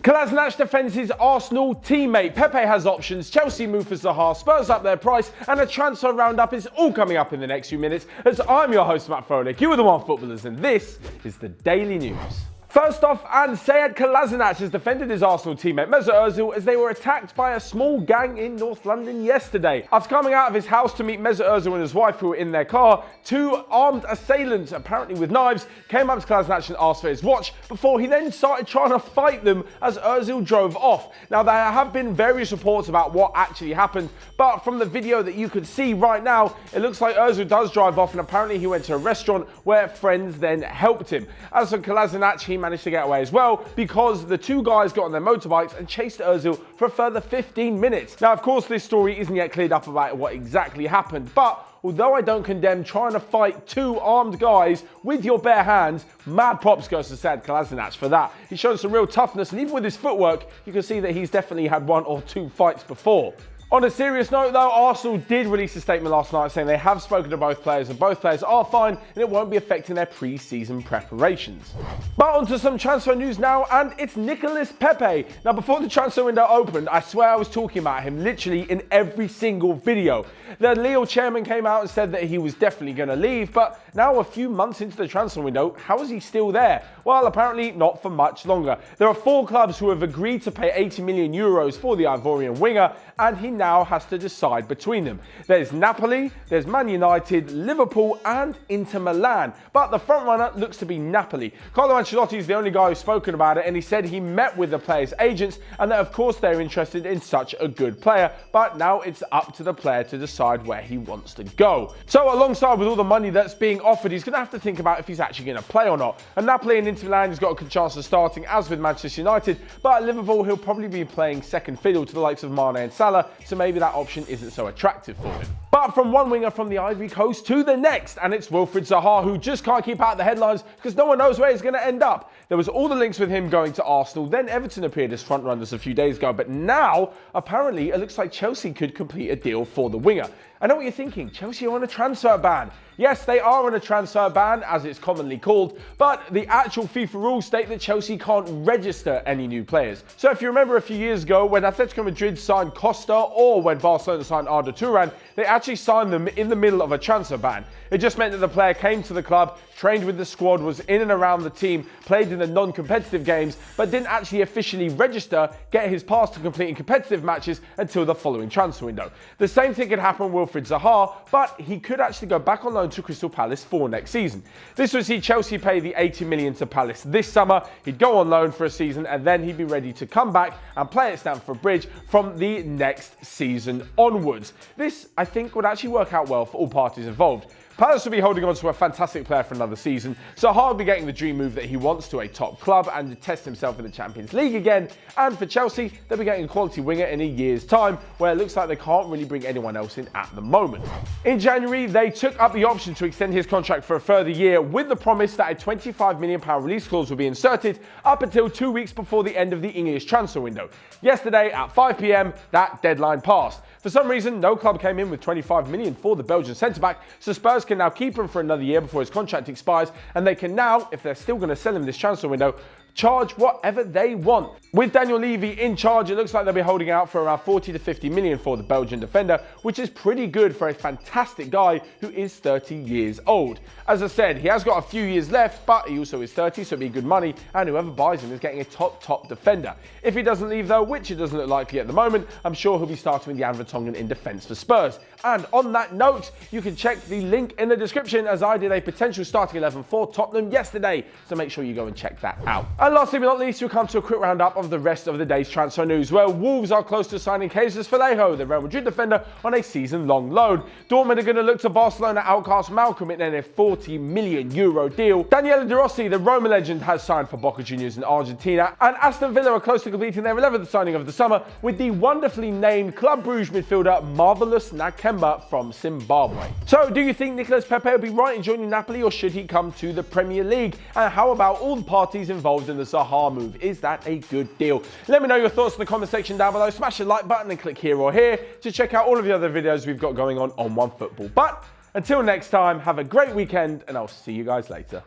Kolasinac defends his Arsenal teammate. Pepe has options, Chelsea move for Zaha, Spurs up their price, and a transfer roundup is all coming up in the next few minutes as I'm your host Matt Froelich, you are the Onefootballers, and this is the Daily News. First off, and Kolasinac has defended his Arsenal teammate Mesut Ozil as they were attacked by a small gang in North London yesterday. After coming out of his house to meet Mesut Ozil and his wife who were in their car, two armed assailants, apparently with knives, came up to Kolasinac and asked for his watch before he then started trying to fight them as Ozil drove off. Now, there have been various reports about what actually happened, but from the video that you could see right now, it looks like Ozil does drive off and apparently he went to a restaurant where friends then helped him. As for Kolasinac, he managed to get away as well because the two guys got on their motorbikes and chased Ozil for a further 15 minutes. Now, of course, this story isn't yet cleared up about what exactly happened, but although I don't condemn trying to fight two armed guys with your bare hands, mad props goes to Kolasinac for that. He's shown some real toughness, and even with his footwork, you can see that he's definitely had one or two fights before. On a serious note though, Arsenal did release a statement last night saying they have spoken to both players and both players are fine and it won't be affecting their pre-season preparations. But onto some transfer news now, and it's Nicolas Pepe. Now, before the transfer window opened, I swear I was talking about him literally in every single video. The Lille chairman came out and said that he was definitely going to leave, but now a few months into the transfer window, how is he still there? Well, apparently not for much longer. There are 4 clubs who have agreed to pay 80 million euros for the Ivorian winger, and he now has to decide between them. There's Napoli, there's Man United, Liverpool and Inter Milan, but the front runner looks to be Napoli. Carlo Ancelotti is the only guy who's spoken about it, and he said he met with the players' agents and that of course they're interested in such a good player, but now it's up to the player to decide where he wants to go. So alongside with all the money that's being offered, he's going to have to think about if he's actually going to play or not. And Napoli and Inter Milan has got a good chance of starting, as with Manchester United, but at Liverpool he'll probably be playing second fiddle to the likes of Mane and Salah, so maybe that option isn't so attractive for him. But from one winger from the Ivory Coast to the next, and it's Wilfried Zaha, who just can't keep out the headlines because no one knows where he's going to end up. There was all the links with him going to Arsenal, then Everton appeared as front runners a few days ago, but now apparently it looks like Chelsea could complete a deal for the winger. I know what you're thinking, Chelsea are on a transfer ban. Yes, they are on a transfer ban, as it's commonly called, but the actual FIFA rules state that Chelsea can't register any new players. So if you remember a few years ago when Atletico Madrid signed Costa or when Barcelona signed Arda Turan, they actually signed them in the middle of a transfer ban. It just meant that the player came to the club, trained with the squad, was in and around the team, played in the non-competitive games, but didn't actually officially register, get his pass to completing competitive matches until the following transfer window. The same thing could happen with Wilfried Zaha, but he could actually go back on loan to Crystal Palace for next season. This would see Chelsea pay the 80 million to Palace this summer. He'd go on loan for a season and then he'd be ready to come back and play at Stamford Bridge from the next season onwards. This, I think, would actually work out well for all parties involved. Palace will be holding on to a fantastic player for another season, so Zaha will be getting the dream move that he wants to a top club and to test himself in the Champions League again. And for Chelsea, they'll be getting a quality winger in a year's time, where it looks like they can't really bring anyone else in at the moment. In January, they took up the option to extend his contract for a further year with the promise that a £25 million release clause will be inserted up until 2 weeks before the end of the English transfer window. Yesterday at 5 p.m, that deadline passed. For some reason, no club came in with 25 million for the Belgian centre-back, so Spurs can now keep him for another year before his contract expires, and they can now, if they're still going to sell him this transfer window, charge whatever they want. With Daniel Levy in charge, it looks like they'll be holding out for around 40 to 50 million for the Belgian defender, which is pretty good for a fantastic guy who is 30 years old. As I said, he has got a few years left, but he also is 30, so it'll be good money, and whoever buys him is getting a top defender. If he doesn't leave though, which it doesn't look likely at the moment, I'm sure he'll be starting with Jan Vertonghen in defence for Spurs. And on that note, you can check the link in the description as I did a potential starting 11 for Tottenham yesterday, so make sure you go and check that out. And lastly but not least, we'll come to a quick roundup of the rest of the day's transfer news, where Wolves are close to signing Jesus Vallejo, the Real Madrid defender, on a season-long loan. Dortmund are going to look to Barcelona outcast Malcolm in a €40 million deal. Daniele De Rossi, the Roma legend, has signed for Boca Juniors in Argentina, and Aston Villa are close to completing their 11th signing of the summer with the wonderfully named Club Brugge midfielder Marvelous Nakemba from Zimbabwe. So, do you think Nicolas Pepe will be right in joining Napoli, or should he come to the Premier League? And how about all the parties involved in the Zaha move? Is that a good deal? Let me know your thoughts in the comment section down below. Smash the like button and click here or here to check out all of the other videos we've got going on Onefootball. But until next time, have a great weekend and I'll see you guys later.